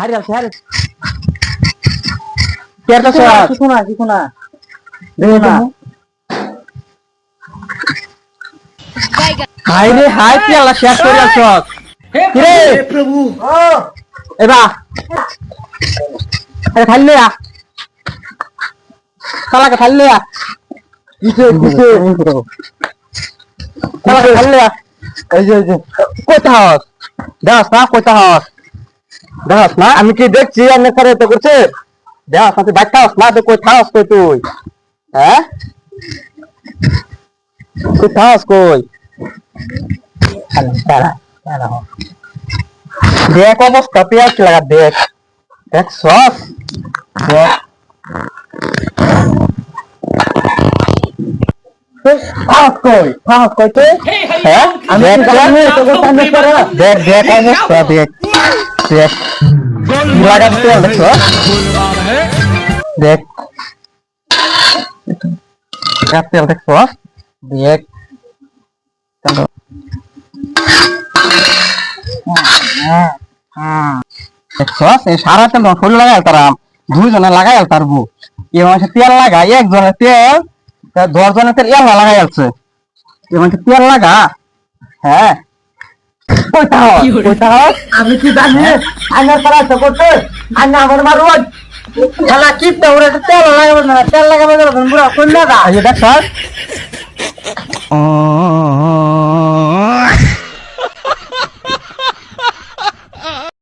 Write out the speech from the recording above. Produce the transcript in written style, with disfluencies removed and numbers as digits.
হারি আছে হারি কেটা কিছু না দেখো না হাই রে হাই কি আল্লাহ শেয়ার করে আছস রে প্রভু ও এবা আরে খাইলে আ কালাকে খাইলে আ কিসে কালাকে খাইলে আ এই যে কইতা হস দাস না কইতা হস দাস না আমি কি দেখছি এনে করে তো করছে দাস না তুই বাইটা হস না তো কইতা হস কই তুই হ্যাঁ তুই থাস কই দেখ অবস্থা পেঁয়াজ লাগা দেখ দেখ সস দেখ থাস কই তুই হ্যাঁ আমি তোকে সামনে করে দেখ দেখ অবস্থা দেখ দেখ লাগা তেল দেখো দেখ তেল দেখো দেখ সারা তেল ফুল লাগাই তারাম 2 জনে লাগাই তারবো এ মাসে তেল লাগাই 1 জনের তেল 10 জনের তেল এলা লাগাই আছে এ মাসে তেল লাগা হ্যাঁ আমি কি জানি আইনার করা আছে করতে আইনা আমার মারুন খেলা কি তোরা তেল লাগাবে না তেল লাগাবে না বুড়া কোন না দেখ স্যার